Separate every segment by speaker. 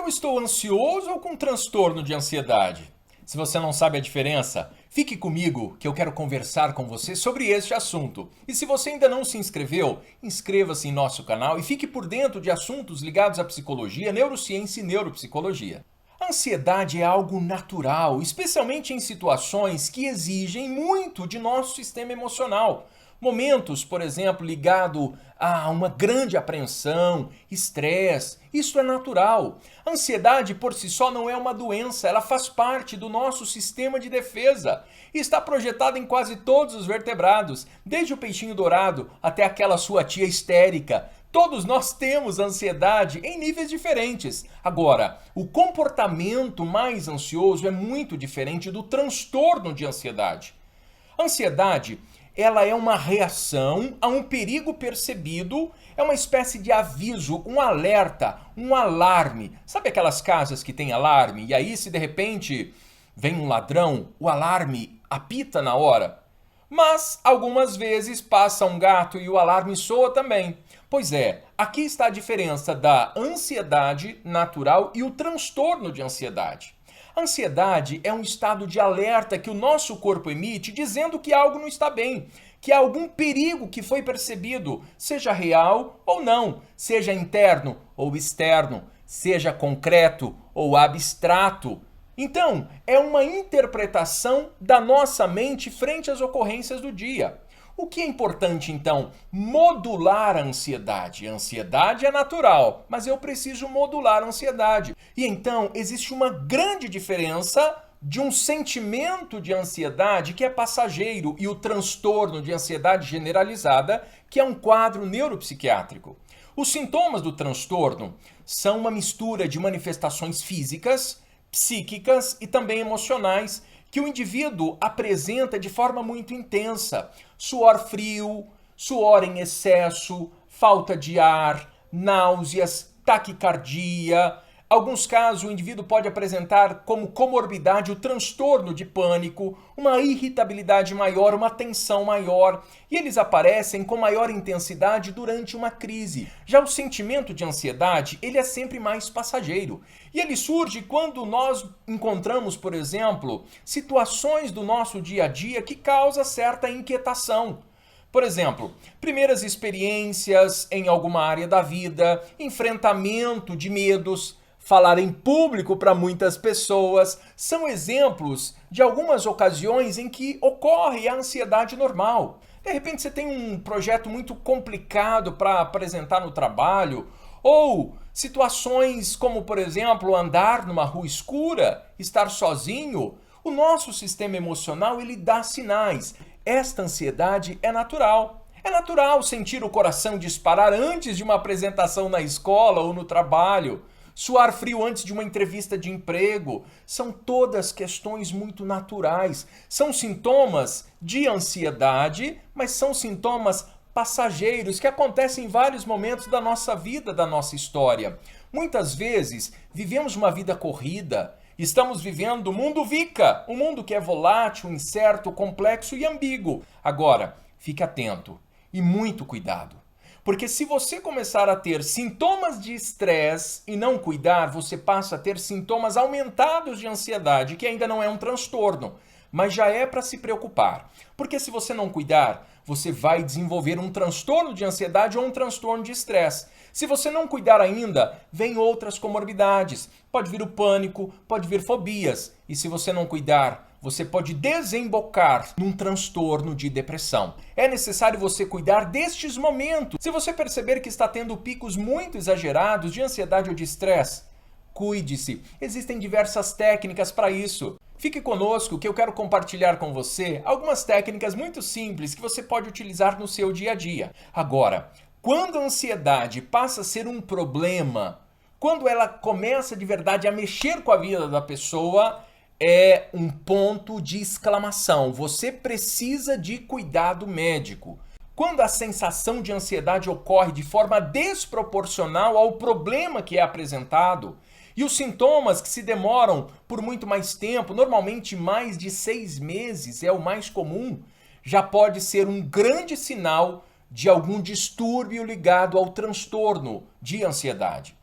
Speaker 1: estou ansioso ou com transtorno de ansiedade? Se você não sabe a diferença, fique comigo que eu quero conversar com você sobre este assunto. E se você ainda não se inscreveu, inscreva-se em nosso canal e fique por dentro de assuntos ligados à psicologia, neurociência e neuropsicologia. A ansiedade é algo natural, especialmente em situações que exigem muito de nosso sistema emocional. Momentos, por exemplo, ligados a uma grande apreensão, estresse, isso é natural. A ansiedade por si só não é uma doença, ela faz parte do nosso sistema de defesa e está projetada em quase todos os vertebrados, desde o peixinho dourado até aquela sua tia histérica. Todos nós temos ansiedade em níveis diferentes. Agora, o comportamento mais ansioso é muito diferente do transtorno de ansiedade. A ansiedade, ela é uma reação a um perigo percebido, é uma espécie de aviso, um alerta, um alarme. Sabe aquelas casas que tem alarme? E aí, se de repente vem um ladrão, o alarme apita na hora. Mas, algumas vezes, passa um gato e o alarme soa também. Pois é, aqui está a diferença da ansiedade natural e o transtorno de ansiedade. A ansiedade é um estado de alerta que o nosso corpo emite dizendo que algo não está bem, que há algum perigo que foi percebido, seja real ou não, seja interno ou externo, seja concreto ou abstrato. Então, é uma interpretação da nossa mente frente às ocorrências do dia. O que é importante, então? Modular a ansiedade. A ansiedade é natural, mas eu preciso modular a ansiedade. E então, existe uma grande diferença de um sentimento de ansiedade que é passageiro e o transtorno de ansiedade generalizada, que é um quadro neuropsiquiátrico. Os sintomas do transtorno são uma mistura de manifestações físicas, psíquicas e também emocionais que o indivíduo apresenta de forma muito intensa. Suor frio, suor em excesso, falta de ar, náuseas, taquicardia. Em alguns casos, o indivíduo pode apresentar como comorbidade o transtorno de pânico, uma irritabilidade maior, uma tensão maior, e eles aparecem com maior intensidade durante uma crise. Já o sentimento de ansiedade, ele é sempre mais passageiro, e ele surge quando nós encontramos, por exemplo, situações do nosso dia a dia que causam certa inquietação. Por exemplo, primeiras experiências em alguma área da vida, enfrentamento de medos, falar em público para muitas pessoas, são exemplos de algumas ocasiões em que ocorre a ansiedade normal. De repente você tem um projeto muito complicado para apresentar no trabalho, ou situações como, por exemplo, andar numa rua escura, estar sozinho. O nosso sistema emocional, ele dá sinais. Esta ansiedade é natural. É natural sentir o coração disparar antes de uma apresentação na escola ou no trabalho. Suar frio antes de uma entrevista de emprego, são todas questões muito naturais. São sintomas de ansiedade, mas são sintomas passageiros que acontecem em vários momentos da nossa vida, da nossa história. Muitas vezes vivemos uma vida corrida, estamos vivendo o mundo VICA, um mundo que é volátil, incerto, complexo e ambíguo. Agora, fique atento e muito cuidado. Porque se você começar a ter sintomas de estresse e não cuidar, você passa a ter sintomas aumentados de ansiedade, que ainda não é um transtorno, mas já é para se preocupar. Porque se você não cuidar, você vai desenvolver um transtorno de ansiedade ou um transtorno de estresse. Se você não cuidar ainda, vem outras comorbidades. Pode vir o pânico, pode vir fobias. E se você não cuidar, você pode desembocar num transtorno de depressão. É necessário você cuidar destes momentos. Se você perceber que está tendo picos muito exagerados de ansiedade ou de estresse, cuide-se. Existem diversas técnicas para isso. Fique conosco que eu quero compartilhar com você algumas técnicas muito simples que você pode utilizar no seu dia a dia. Agora, quando a ansiedade passa a ser um problema, quando ela começa de verdade a mexer com a vida da pessoa, é um ponto de exclamação. Você precisa de cuidado médico. Quando a sensação de ansiedade ocorre de forma desproporcional ao problema que é apresentado, e os sintomas que se demoram por muito mais tempo, normalmente mais de 6 meses é o mais comum, já pode ser um grande sinal de algum distúrbio ligado ao transtorno de ansiedade.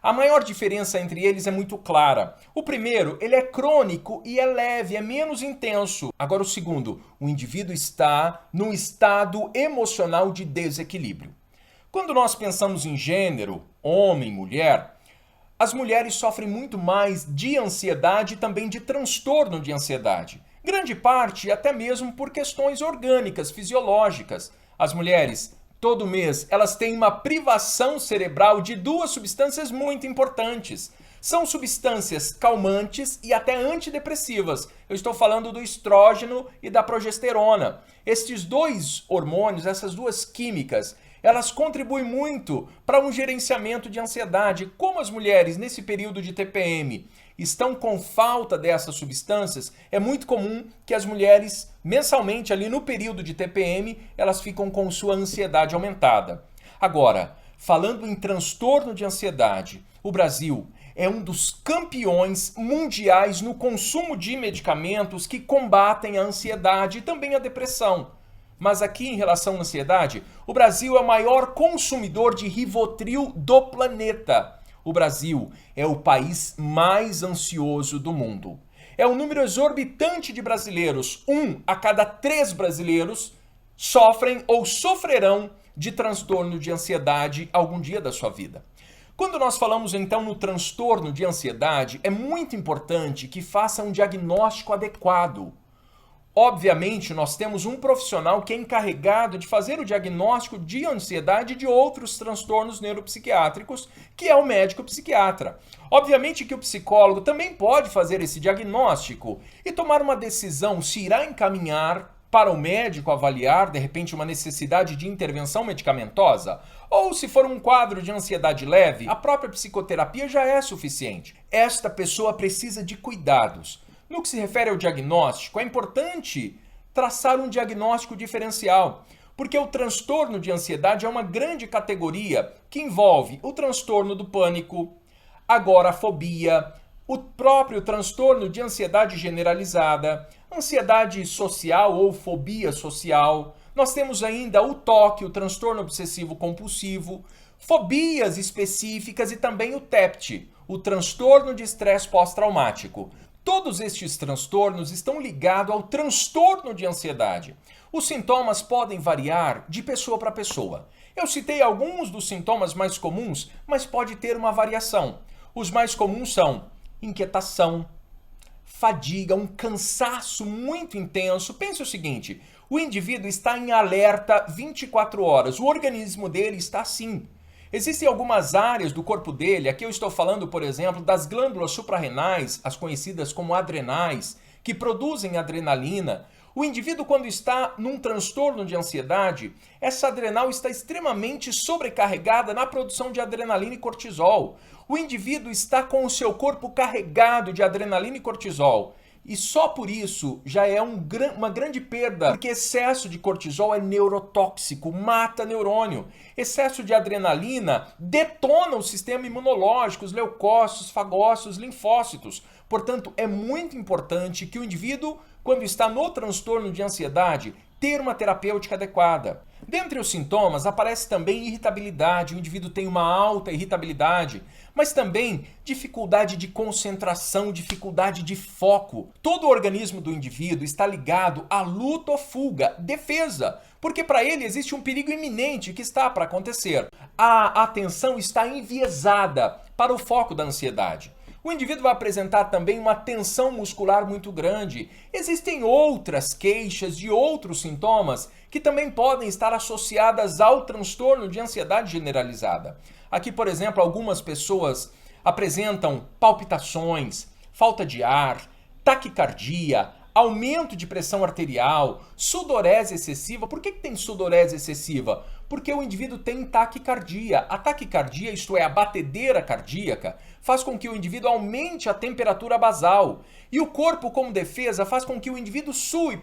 Speaker 1: A maior diferença entre eles é muito clara. O primeiro, ele é crônico e é leve, é menos intenso. Agora o segundo, o indivíduo está num estado emocional de desequilíbrio. Quando nós pensamos em gênero, homem, mulher, as mulheres sofrem muito mais de ansiedade e também de transtorno de ansiedade. Grande parte até mesmo por questões orgânicas, fisiológicas. As mulheres, todo mês, elas têm uma privação cerebral de duas substâncias muito importantes. São substâncias calmantes e até antidepressivas. Eu estou falando do estrógeno e da progesterona. Estes dois hormônios, essas duas químicas, elas contribuem muito para um gerenciamento de ansiedade. Como as mulheres, nesse período de TPM, estão com falta dessas substâncias, é muito comum que as mulheres, mensalmente, ali no período de TPM, elas ficam com sua ansiedade aumentada. Agora, falando em transtorno de ansiedade, o Brasil é um dos campeões mundiais no consumo de medicamentos que combatem a ansiedade e também a depressão. Mas aqui, em relação à ansiedade, o Brasil é o maior consumidor de Rivotril do planeta. O Brasil é o país mais ansioso do mundo. É um número exorbitante de brasileiros. 1 a cada 3 brasileiros sofrem ou sofrerão de transtorno de ansiedade algum dia da sua vida. Quando nós falamos então no transtorno de ansiedade, é muito importante que faça um diagnóstico adequado. Obviamente, nós temos um profissional que é encarregado de fazer o diagnóstico de ansiedade e de outros transtornos neuropsiquiátricos, que é o médico psiquiatra. Obviamente que o psicólogo também pode fazer esse diagnóstico e tomar uma decisão se irá encaminhar para o médico avaliar, de repente, uma necessidade de intervenção medicamentosa, ou se for um quadro de ansiedade leve, a própria psicoterapia já é suficiente. Esta pessoa precisa de cuidados. No que se refere ao diagnóstico, é importante traçar um diagnóstico diferencial, porque o transtorno de ansiedade é uma grande categoria que envolve o transtorno do pânico, agorafobia, o próprio transtorno de ansiedade generalizada, ansiedade social ou fobia social. Nós temos ainda o TOC, o transtorno obsessivo compulsivo, fobias específicas e também o TEPT, o transtorno de estresse pós-traumático. Todos estes transtornos estão ligados ao transtorno de ansiedade. Os sintomas podem variar de pessoa para pessoa. Eu citei alguns dos sintomas mais comuns, mas pode ter uma variação. Os mais comuns são inquietação, fadiga, um cansaço muito intenso. Pense o seguinte, o indivíduo está em alerta 24 horas, o organismo dele está assim. Existem algumas áreas do corpo dele, aqui eu estou falando, por exemplo, das glândulas suprarrenais, as conhecidas como adrenais, que produzem adrenalina. O indivíduo, quando está num transtorno de ansiedade, essa adrenal está extremamente sobrecarregada na produção de adrenalina e cortisol. O indivíduo está com o seu corpo carregado de adrenalina e cortisol. E só por isso já é uma grande perda, porque excesso de cortisol é neurotóxico, mata neurônio. Excesso de adrenalina detona o sistema imunológico, os leucócitos, fagócitos, linfócitos. Portanto, é muito importante que o indivíduo, quando está no transtorno de ansiedade, ter uma terapêutica adequada. Dentre os sintomas, aparece também irritabilidade, o indivíduo tem uma alta irritabilidade, mas também dificuldade de concentração, dificuldade de foco. Todo o organismo do indivíduo está ligado à luta ou fuga, defesa, porque para ele existe um perigo iminente que está para acontecer. A atenção está enviesada para o foco da ansiedade. O indivíduo vai apresentar também uma tensão muscular muito grande. Existem outras queixas de outros sintomas que também podem estar associadas ao transtorno de ansiedade generalizada. Aqui, por exemplo, algumas pessoas apresentam palpitações, falta de ar, taquicardia, aumento de pressão arterial, sudorese excessiva. Por que tem sudorese excessiva? Porque o indivíduo tem taquicardia. A taquicardia, isto é, a batedeira cardíaca, faz com que o indivíduo aumente a temperatura basal. E o corpo, como defesa, faz com que o indivíduo sue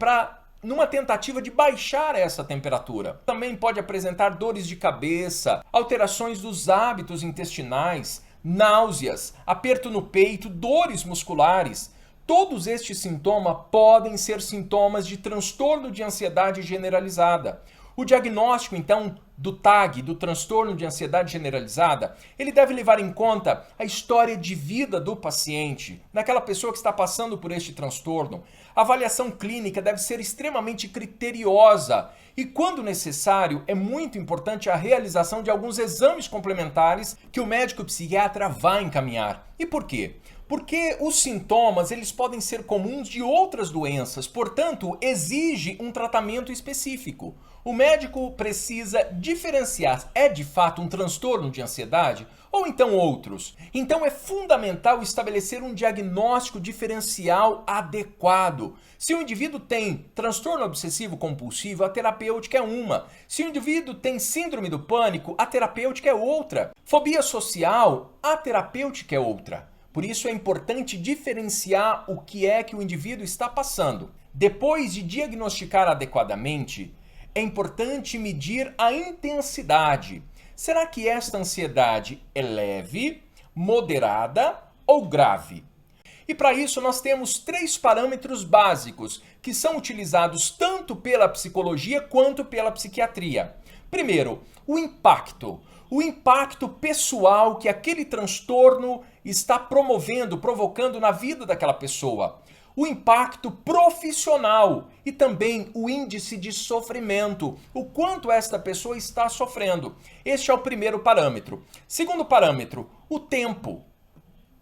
Speaker 1: numa tentativa de baixar essa temperatura. Também pode apresentar dores de cabeça, alterações dos hábitos intestinais, náuseas, aperto no peito, dores musculares. Todos estes sintomas podem ser sintomas de transtorno de ansiedade generalizada. O diagnóstico, então, do TAG, do transtorno de ansiedade generalizada, ele deve levar em conta a história de vida do paciente, daquela pessoa que está passando por este transtorno. A avaliação clínica deve ser extremamente criteriosa e, quando necessário, é muito importante a realização de alguns exames complementares que o médico psiquiatra vai encaminhar. E por quê? Porque os sintomas eles podem ser comuns de outras doenças, portanto, exige um tratamento específico. O médico precisa diferenciar, é de fato um transtorno de ansiedade ou então outros? Então é fundamental estabelecer um diagnóstico diferencial adequado. Se o indivíduo tem transtorno obsessivo compulsivo, a terapêutica é uma. Se o indivíduo tem síndrome do pânico, a terapêutica é outra. Fobia social, a terapêutica é outra. Por isso é importante diferenciar o que é que o indivíduo está passando. Depois de diagnosticar adequadamente, é importante medir a intensidade. Será que esta ansiedade é leve, moderada ou grave? E para isso nós temos 3 parâmetros básicos que são utilizados tanto pela psicologia quanto pela psiquiatria. Primeiro, o impacto. O impacto pessoal que aquele transtorno está provocando na vida daquela pessoa. O impacto profissional e também o índice de sofrimento, o quanto esta pessoa está sofrendo. Este é o primeiro parâmetro. Segundo parâmetro, o tempo.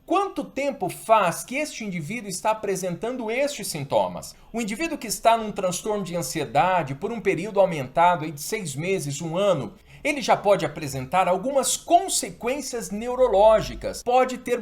Speaker 1: Quanto tempo faz que este indivíduo está apresentando estes sintomas? O indivíduo que está num transtorno de ansiedade por um período aumentado aí de 6 meses, 1 ano, ele já pode apresentar algumas consequências neurológicas. Pode ter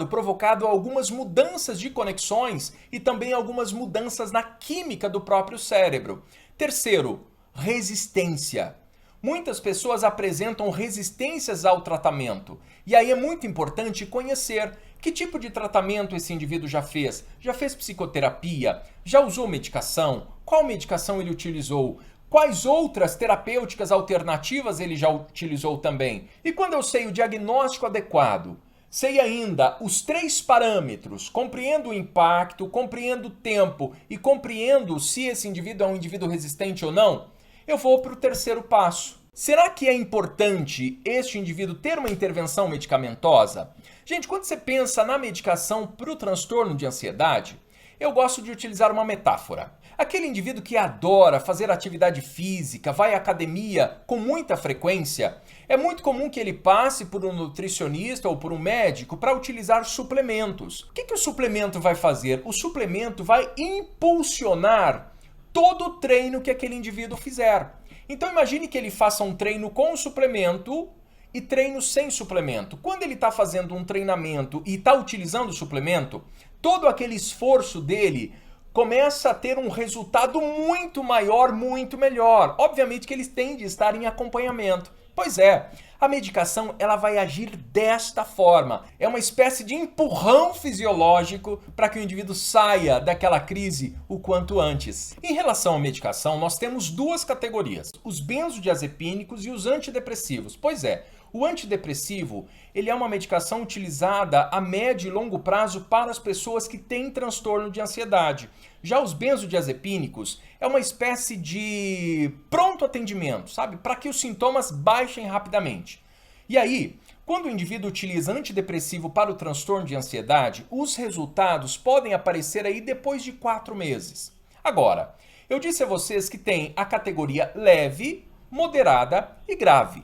Speaker 1: provocado algumas mudanças de conexões e também algumas mudanças na química do próprio cérebro. Terceiro, resistência. Muitas pessoas apresentam resistências ao tratamento. E aí é muito importante conhecer que tipo de tratamento esse indivíduo já fez. Já fez psicoterapia? Já usou medicação? Qual medicação ele utilizou? Quais outras terapêuticas alternativas ele já utilizou também? E quando eu sei o diagnóstico adequado, sei ainda os 3 parâmetros, compreendo o impacto, compreendo o tempo e compreendo se esse indivíduo é um indivíduo resistente ou não, eu vou para o terceiro passo. Será que é importante este indivíduo ter uma intervenção medicamentosa? Gente, quando você pensa na medicação para o transtorno de ansiedade, eu gosto de utilizar uma metáfora. Aquele indivíduo que adora fazer atividade física, vai à academia com muita frequência, é muito comum que ele passe por um nutricionista ou por um médico para utilizar suplementos. O que o suplemento vai fazer? O suplemento vai impulsionar todo o treino que aquele indivíduo fizer. Então imagine que ele faça um treino com suplemento e treino sem suplemento. Quando ele está fazendo um treinamento e está utilizando o suplemento, todo aquele esforço dele começa a ter um resultado muito maior, muito melhor. Obviamente que eles têm de estar em acompanhamento. Pois é, a medicação ela vai agir desta forma. É uma espécie de empurrão fisiológico para que o indivíduo saia daquela crise o quanto antes. Em relação à medicação, nós temos 2 categorias, os benzodiazepínicos e os antidepressivos. Pois é, o antidepressivo ele é uma medicação utilizada a médio e longo prazo para as pessoas que têm transtorno de ansiedade. Já os benzodiazepínicos é uma espécie de pronto atendimento, sabe? Para que os sintomas baixem rapidamente. E aí, quando o indivíduo utiliza antidepressivo para o transtorno de ansiedade, os resultados podem aparecer aí depois de 4 meses. Agora, eu disse a vocês que tem a categoria leve, moderada e grave.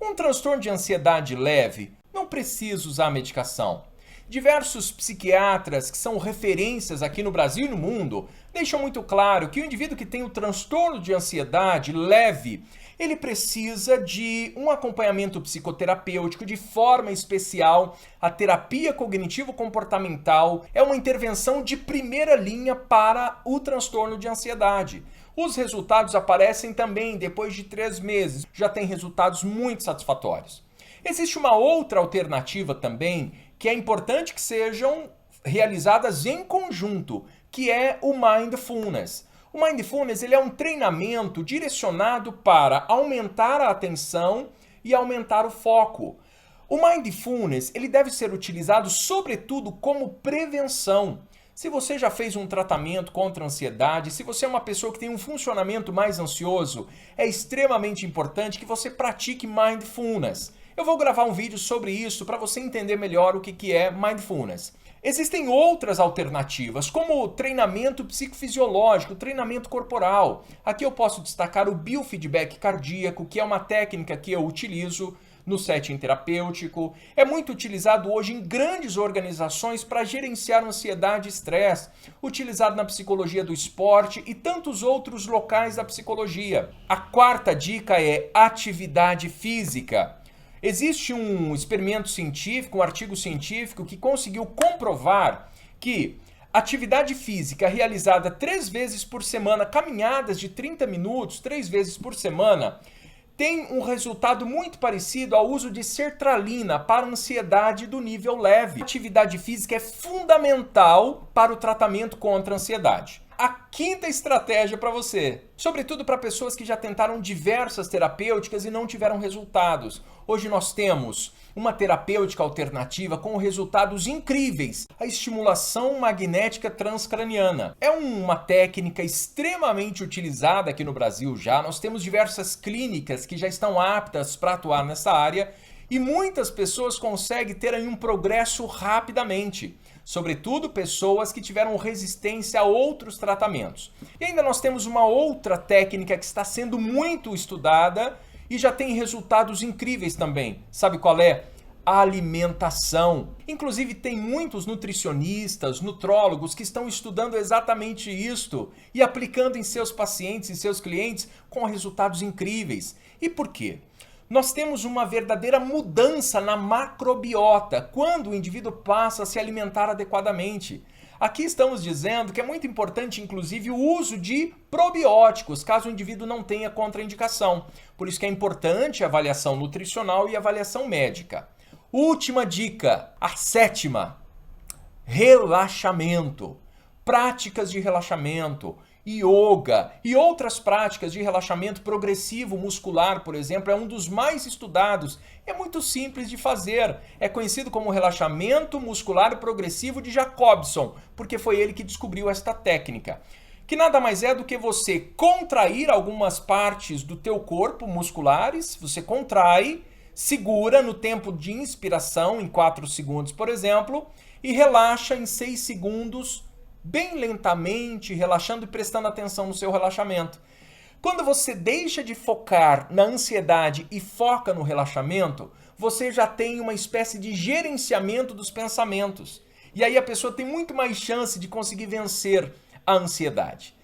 Speaker 1: Um transtorno de ansiedade leve não precisa usar medicação. Diversos psiquiatras que são referências aqui no Brasil e no mundo deixam muito claro que o indivíduo que tem o transtorno de ansiedade leve, ele precisa de um acompanhamento psicoterapêutico de forma especial. A terapia cognitivo-comportamental é uma intervenção de primeira linha para o transtorno de ansiedade. Os resultados aparecem também depois de 3 meses. Já tem resultados muito satisfatórios. Existe uma outra alternativa também que é importante que sejam realizadas em conjunto, que é o Mindfulness. O Mindfulness ele é um treinamento direcionado para aumentar a atenção e aumentar o foco. O Mindfulness ele deve ser utilizado sobretudo como prevenção. Se você já fez um tratamento contra a ansiedade, se você é uma pessoa que tem um funcionamento mais ansioso, é extremamente importante que você pratique Mindfulness. Eu vou gravar um vídeo sobre isso para você entender melhor o que é Mindfulness. Existem outras alternativas, como o treinamento psicofisiológico, treinamento corporal. Aqui eu posso destacar o biofeedback cardíaco, que é uma técnica que eu utilizo no setting terapêutico. É muito utilizado hoje em grandes organizações para gerenciar ansiedade e estresse, utilizado na psicologia do esporte e tantos outros locais da psicologia. A quarta dica é atividade física. Existe um experimento científico, um artigo científico que conseguiu comprovar que atividade física realizada 3 vezes por semana, caminhadas de 30 minutos, 3 vezes por semana, tem um resultado muito parecido ao uso de sertralina para ansiedade do nível leve. A atividade física é fundamental para o tratamento contra a ansiedade. A quinta estratégia para você, sobretudo para pessoas que já tentaram diversas terapêuticas e não tiveram resultados. Hoje nós temos uma terapêutica alternativa com resultados incríveis, a estimulação magnética transcraniana. É uma técnica extremamente utilizada aqui no Brasil já. Nós temos diversas clínicas que já estão aptas para atuar nessa área e muitas pessoas conseguem ter aí um progresso rapidamente. Sobretudo pessoas que tiveram resistência a outros tratamentos. E ainda nós temos uma outra técnica que está sendo muito estudada e já tem resultados incríveis também. Sabe qual é? A alimentação. Inclusive tem muitos nutricionistas, nutrólogos que estão estudando exatamente isto e aplicando em seus pacientes e seus clientes com resultados incríveis. E por quê? Nós temos uma verdadeira mudança na macrobiota quando o indivíduo passa a se alimentar adequadamente. Aqui estamos dizendo que é muito importante, inclusive, o uso de probióticos, caso o indivíduo não tenha contraindicação. Por isso que é importante a avaliação nutricional e a avaliação médica. Última dica, a sétima, relaxamento. Práticas de relaxamento. Yoga e outras práticas de relaxamento progressivo muscular, por exemplo, é um dos mais estudados. É muito simples de fazer. É conhecido como relaxamento muscular progressivo de Jacobson, porque foi ele que descobriu esta técnica. Que nada mais é do que você contrair algumas partes do teu corpo musculares, você contrai, segura no tempo de inspiração, em 4 segundos, por exemplo, e relaxa em 6 segundos, bem lentamente, relaxando e prestando atenção no seu relaxamento. Quando você deixa de focar na ansiedade e foca no relaxamento, você já tem uma espécie de gerenciamento dos pensamentos. E aí a pessoa tem muito mais chance de conseguir vencer a ansiedade.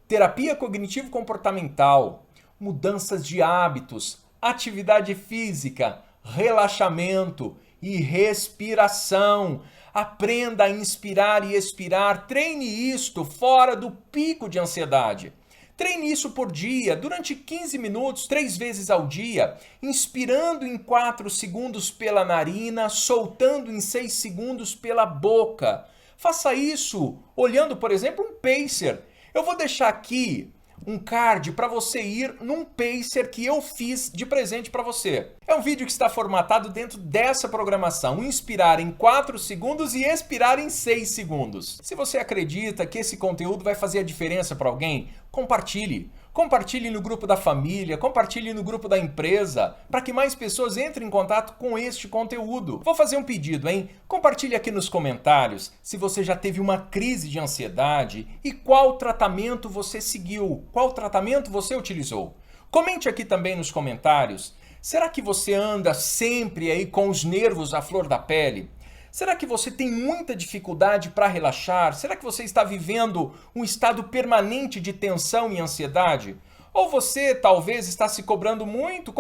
Speaker 1: Terapia cognitivo-comportamental, mudanças de hábitos, atividade física, relaxamento e respiração. Aprenda a inspirar e expirar. Treine isto fora do pico de ansiedade. Treine isso por dia, durante 15 minutos, 3 vezes ao dia, inspirando em 4 segundos pela narina, soltando em 6 segundos pela boca. Faça isso olhando, por exemplo, um pacer. Eu vou deixar aqui um card para você ir num pacer que eu fiz de presente para você. É um vídeo que está formatado dentro dessa programação, inspirar em 4 segundos e expirar em 6 segundos. Se você acredita que esse conteúdo vai fazer a diferença para alguém, compartilhe. Compartilhe no grupo da família, compartilhe no grupo da empresa, para que mais pessoas entrem em contato com este conteúdo. Vou fazer um pedido, hein? Compartilhe aqui nos comentários se você já teve uma crise de ansiedade e qual tratamento você seguiu, qual tratamento você utilizou. Comente aqui também nos comentários, será que você anda sempre aí com os nervos à flor da pele? Será que você tem muita dificuldade para relaxar? Será que você está vivendo um estado permanente de tensão e ansiedade? Ou você talvez está se cobrando muito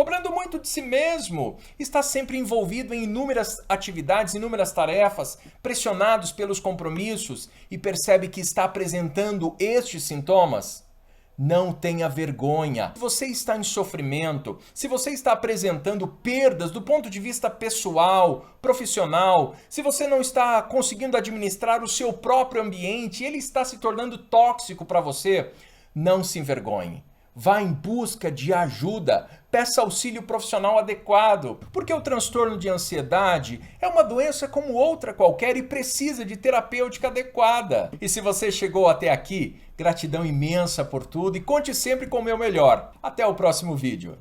Speaker 1: de si mesmo, está sempre envolvido em inúmeras atividades, inúmeras tarefas, pressionados pelos compromissos e percebe que está apresentando estes sintomas? Não tenha vergonha. Se você está em sofrimento, se você está apresentando perdas do ponto de vista pessoal, profissional, se você não está conseguindo administrar o seu próprio ambiente, ele está se tornando tóxico para você, não se envergonhe. Vá em busca de ajuda, peça auxílio profissional adequado, porque o transtorno de ansiedade é uma doença como outra qualquer e precisa de terapêutica adequada. E se você chegou até aqui, gratidão imensa por tudo e conte sempre com o meu melhor. Até o próximo vídeo.